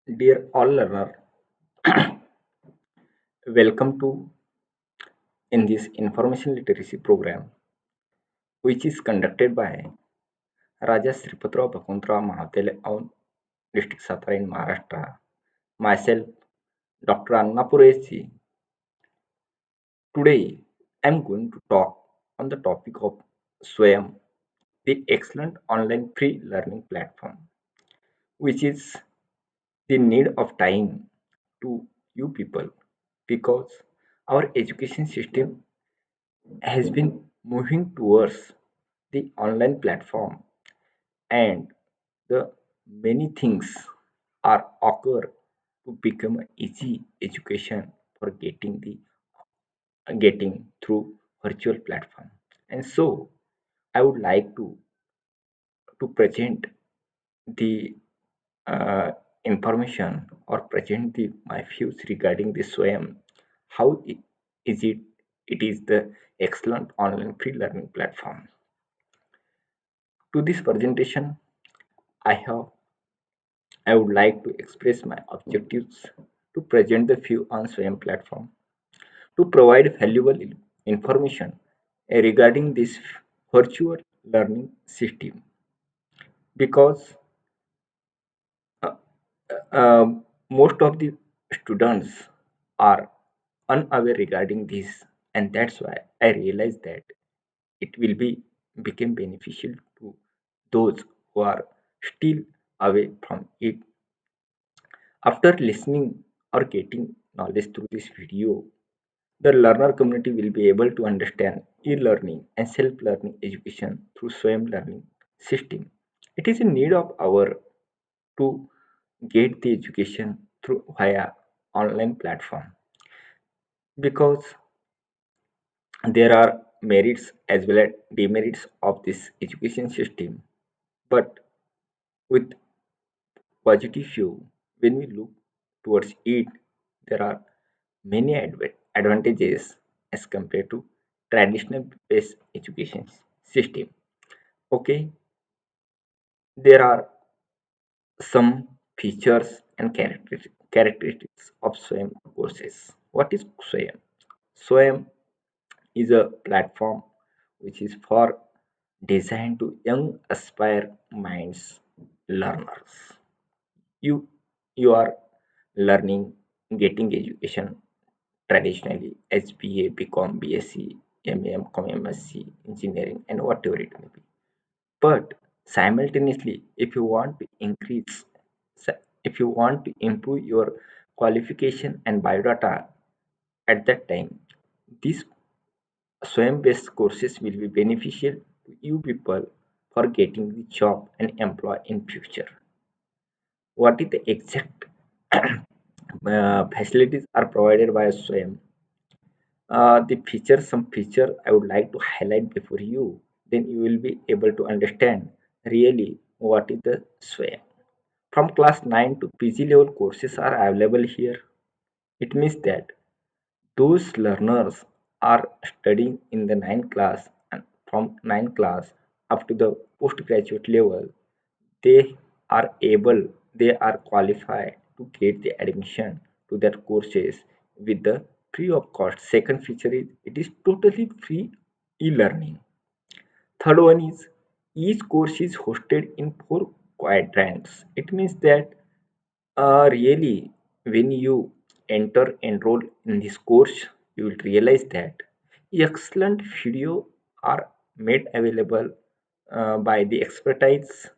Dear all learner, welcome to in this information literacy program, which is conducted by Raja Sripatrao Bhakuntra Mahavidyalaya of District Satara in Maharashtra. Myself, Dr. Anna Puresi. Today, I'm going to talk on the topic of Swayam, the excellent online free learning platform, which is the need of time to you people because our education system has been moving towards the online platform and the many things are occur to become easy education for getting through virtual platform. And so I would like to present the uh, information or present my views regarding the swam. How is it is the excellent online free learning platform. To this presentation, I have I would like to express my objectives to present the view on Swayam platform to provide valuable information regarding this virtual learning system because uh, most of the students are unaware regarding this, and that's why I realized that it will be become beneficial to those who are still away from it. After listening or getting knowledge through this video, the learner community will be able to understand e-learning and self-learning education through Swayam learning system. It is a need of our to get the education through via online platform because there are merits as well as demerits of this education system. But with positive view, when we look towards it, there are many advantages as compared to traditional based education system. Okay, there are some features and characteristics of swam courses. What is swam? Swam is a platform which is for designed to young aspire minds learners. You are learning, getting education traditionally as BA, BCom, BSc, MA, MCom, MSc, engineering, and whatever it may be. But simultaneously, if you want to improve your qualification and biodata at that time, these swim-based courses will be beneficial to you people for getting the job and employ in future. What is the exact facilities are provided by swim? Some feature I would like to highlight before you, then you will be able to understand really what is the swim. From class 9 to PG level courses are available here. It means that those learners are studying in the 9th class and from 9th class up to the postgraduate level, they they are qualified to get the admission to that courses with the free of cost. Second feature is it is totally free e-learning. Third one is each course is hosted in four quadrants. It means that really, when you enroll in this course, you will realize that excellent video are made available by the expertise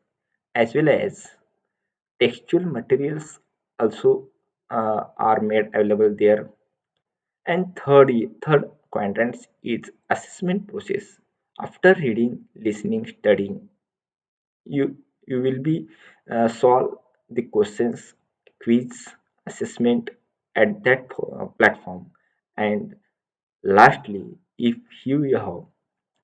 as well as textual materials also are made available there. And third quadrant is assessment process. After reading, listening, studying, you you will be solve the questions quiz assessment at that platform. And lastly, if you have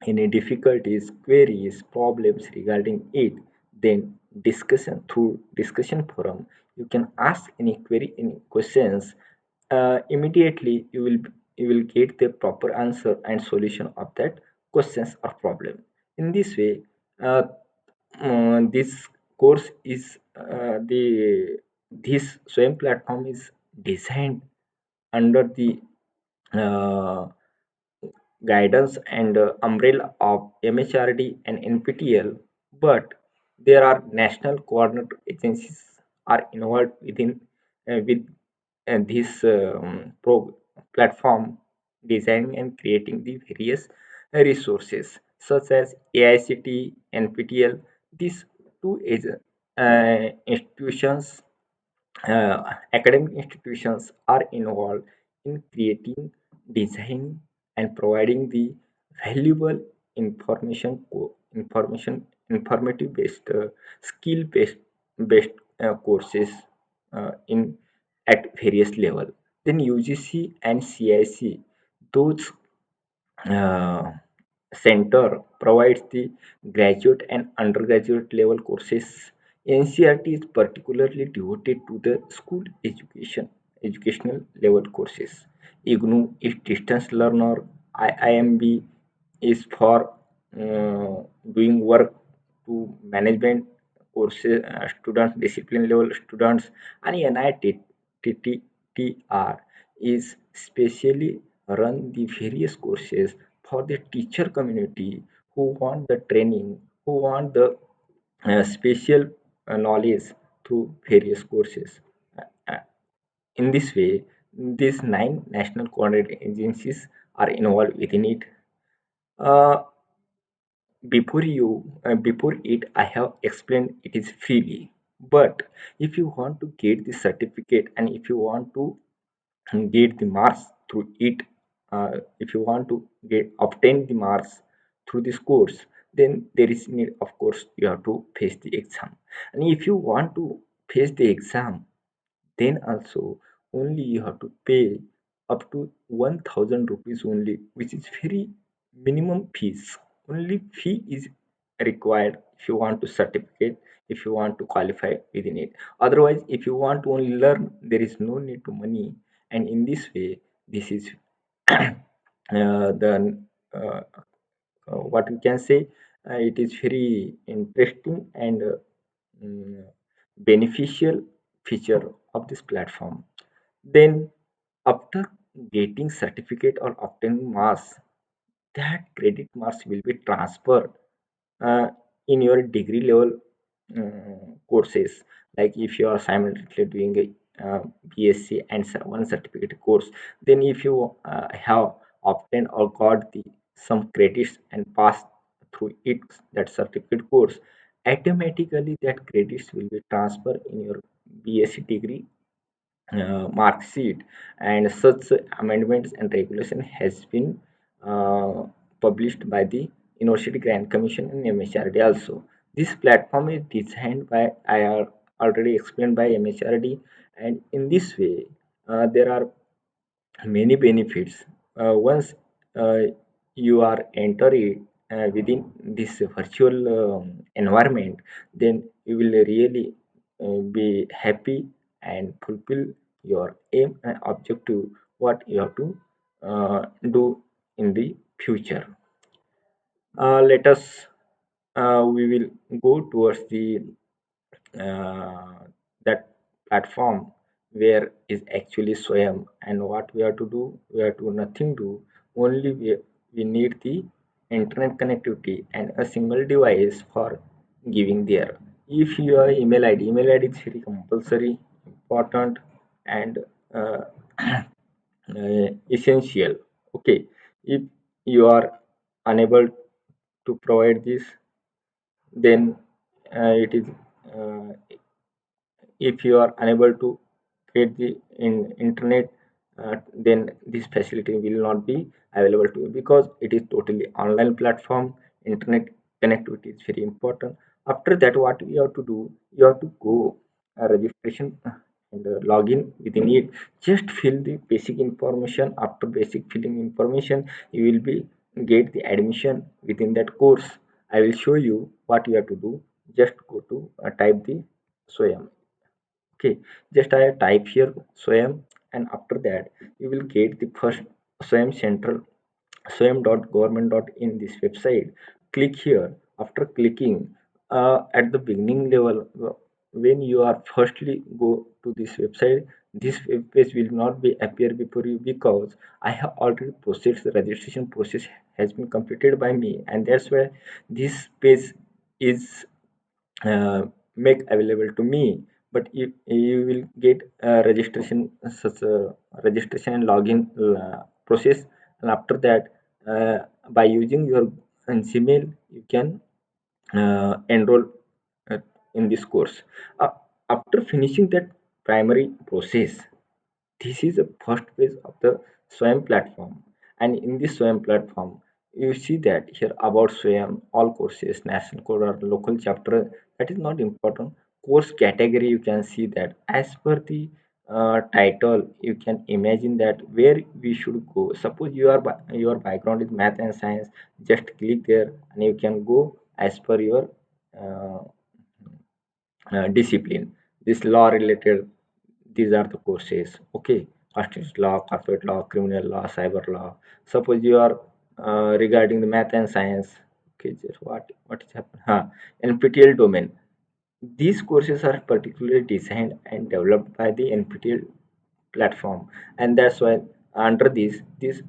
any difficulties queries problems regarding it, then discussion through discussion forum you can ask any query any questions. Immediately you will get the proper answer and solution of that questions or problem. In this way, this course is the This Swayam platform is designed under the uh, guidance and umbrella of MHRD and NPTEL, but there are national coordinate agencies are involved with this platform designing and creating the various resources such as AICT, NPTEL. These two institutions, academic institutions are involved in creating, designing, and providing the valuable informative based, skill based courses in at various level. Then UGC and CIC, those uh, center provides the graduate and undergraduate level courses. NCRT is particularly devoted to the school educational level courses. IGNU is distance learner. IIMB is for doing work to management courses, students, discipline level students, and NITTR is specially run the various courses for the teacher community who want the training, who want the special knowledge through various courses. Uh, in this way, these nine national coordinating agencies are involved within it. Uh, before it, I have explained it is freely. But if you want to get the certificate and if you want to get the marks through it, if you want to get obtain the marks through this course, then there is need, of course, you have to face the exam. And if you want to face the exam, then also only you have to pay up to 1000 rupees only, which is very minimum fees. Only fee is required if you want to certificate, if you want to qualify within it. Otherwise, if you want to only learn, there is no need to money. And in this way, this is the what we can say, it is very interesting and mm, beneficial feature of this platform. Then after getting certificate or obtaining marks, that credit marks will be transferred uh, in your degree level courses. Like if you are simultaneously doing a BSc and one certificate course, then if you have obtained or got the some credits and passed through it, that certificate course, automatically that credits will be transferred in your BSc degree mark sheet. And such amendments and regulation has been uh, published by the University Grant Commission and MHRD also. This platform is designed by, I already explained, by MHRD, and in this way there are many benefits. Once uh, you are entering within this virtual environment, then you will really be happy and fulfill your aim and objective what you have to do in the future. Let us we will go towards the uh, that platform where is actually Swayam, and what we have to do, we have to nothing do, only we need the internet connectivity and a single device for giving there. If your email ID is very compulsory, important, and uh, essential. Okay, if you are unable to provide this, then it is uh, if you are unable to create the internet, then this facility will not be available to you because it is totally online platform. Internet connectivity is very important. After that, what you have to do, you have to go registration and login within it. Just fill the basic information. After basic filling information, you will be get the admission within that course. I will show you what you have to do. Just go to type the Swayam. Okay, just I type here Swayam, and after that you will get the first Swayam Central, swayam.government.in, this website. Click here. After clicking at the beginning level, when you are firstly go to this website, this web page will not be appear before you because I have already processed the registration process has been completed by me, and that's why this page is uh, make available to me. But you will get such a registration and login process, and after that, by using your Gmail, you can enroll uh, in this course. Uh, After finishing that primary process, this is the first phase of the SWAYAM platform. And in this SWAYAM platform, you see that here about SWAYAM, all courses, national code or local chapter, that is not important. Course category, you can see that as per the title, you can imagine that where we should go. Suppose your background is math and science, just click there and you can go as per your uh, discipline. This law related, these are the courses. Okay, constitutional law, corporate law, criminal law, cyber law. Suppose you are regarding the math and science. Okay, just what is happening, NPTEL domain. These courses are particularly designed and developed by the NPTEL platform, and that's why under these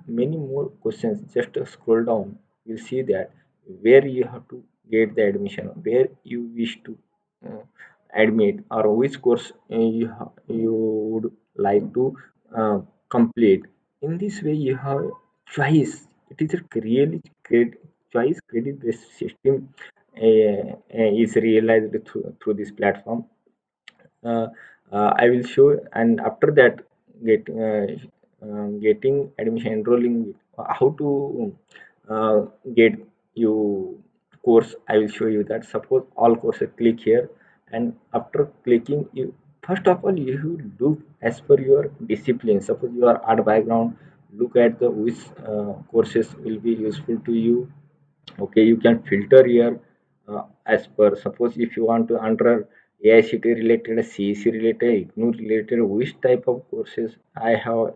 many more questions. Just scroll down, you'll see that where you have to get the admission, where you wish to uh, admit, or which course you would like to uh, complete. In this way you have choice. It is a really great choice credit based system is realized through this platform. uh, I will show, and after that, get getting admission, enrolling, how to uh, get you course. I will show you that. Suppose all courses, click here, and after clicking, you first of all you look as per your discipline. Suppose you are art background, look at the which courses will be useful to you. Okay, you can filter here as per. Suppose if you want to enter AICT related, CEC related, IGNOU related, which type of courses I have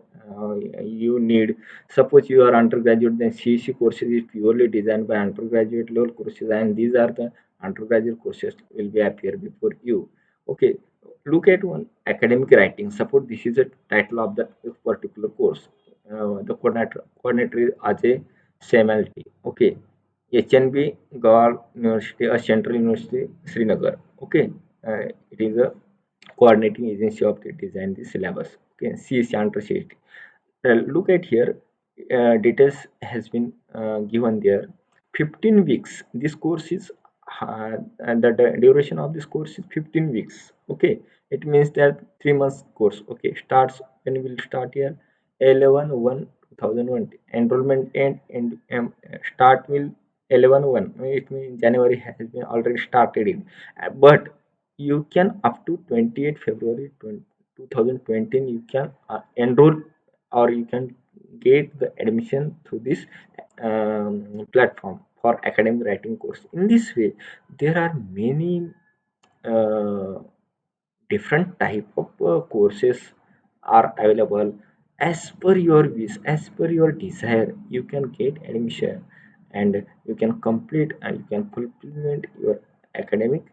you need. Suppose you are undergraduate, then CEC courses is purely designed by undergraduate level courses, and these are the undergraduate courses will be appear before you. Okay, look at one academic writing. Suppose this is a title of that particular course. The coordinator is Ajay Semalti. Okay, HNB Gaur University, a Central University, Srinagar. Okay, it is a coordinating agency of the design the syllabus. Okay, C Center CST. Look at here, details has been given there. 15 weeks. This course is and the duration of this course is 15 weeks. Okay, it means that 3 months course. Okay, starts when will start here 11/1/2001. Enrollment and start will 11/1. It means January has been already started in, but you can up to 28 February 2020 you can enroll, or you can get the admission through this platform for academic writing course. In this way, there are many uh, different type of courses are available as per your wish, as per your desire. You can get admission, and you can complete and you can fulfillment your academic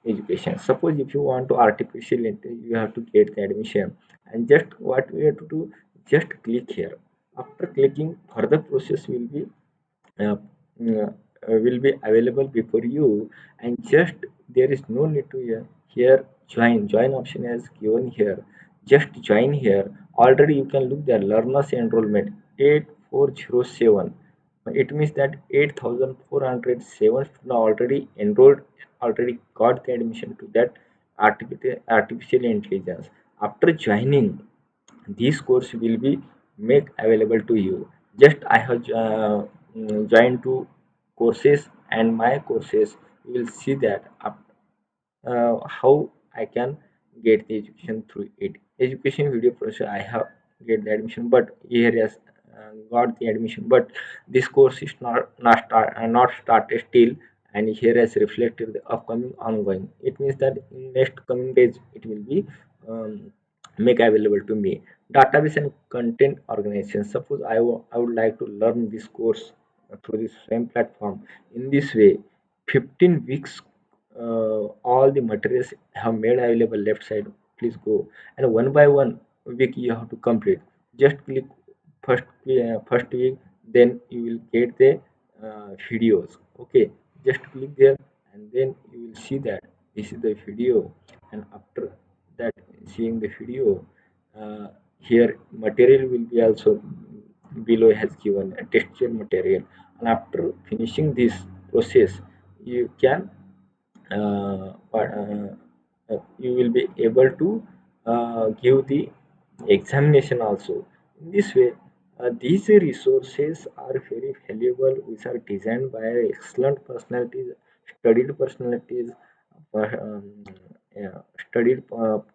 education. Suppose if you want to artificial intelligence, you have to get the admission, and just what we have to do, just click here. After clicking, further process uh, will be available before you, and just there is no need to here join option is given here. Just join here. Already you can look there, learners enrollment 8407. It means that 8407 students already enrolled, already got the admission to that artificial intelligence. After joining, this course will be make available to you. Just I have joined two courses, and my courses, you will see that how I can get the education through it. Education video process, I have get the admission, but here has got the admission, but this course is not started still, and here has reflected the upcoming ongoing. It means that in next coming days it will be make available to me. Database and content organization. Suppose I would like to learn this course through this same platform. In this way, 15 weeks all the materials have made available left side. Please go and one by one week you have to complete. Just click first week, then you will get the videos. Okay, just click there and then you will see that this is the video. And after that, seeing the video, uh, here material will be also below has given a texture material. And after finishing this process, you can you will be able to give the examination also. In this way, these resources are very valuable, which are designed by excellent personalities, studied personalities, yeah, studied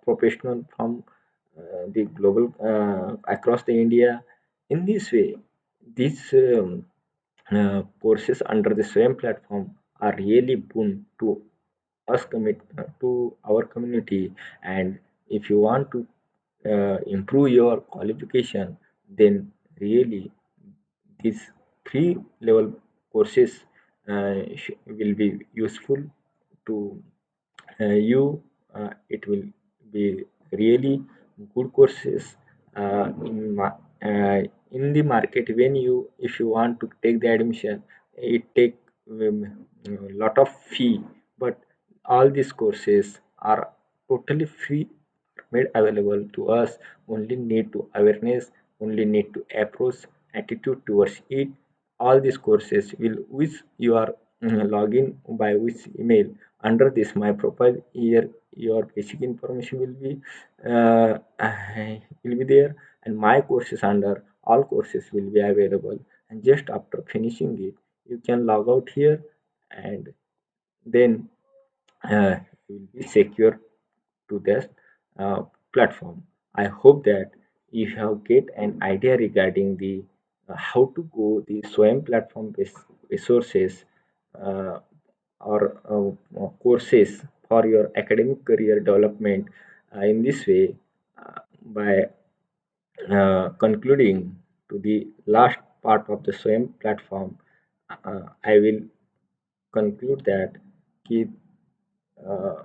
professional from the global across the India. In this way, these courses under the same platform are really boon to us to our community. And if you want to improve your qualification, then really these three level courses will be useful to you. It will be really good courses in the market. When you if you want to take the admission, it take a lot of fee, but all these courses are totally free, made available to us. Only need to awareness, only need to approach, attitude towards it. All these courses will which you are login by which email under this my profile here, your basic information uh, will be there, and my courses under all courses will be available. And just after finishing it, you can log out here, and then you will be secure to this uh, platform. I hope that you have get an idea regarding the how to go the SWAYAM platform based resources uh, or courses for your academic career development. In this way, by concluding to the last part of the SWAYAM platform, I will conclude that ki, uh,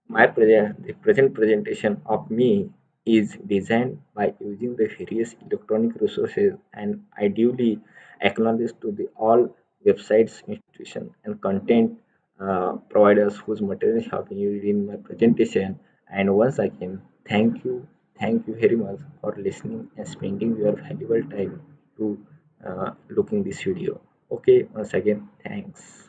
the present presentation of me is designed by using the various electronic resources and ideally acknowledged to the all websites, institutions, and content providers whose materials have been used in my presentation. And once again, thank you very much for listening and spending your valuable time to looking this video. Okay, once again, thanks.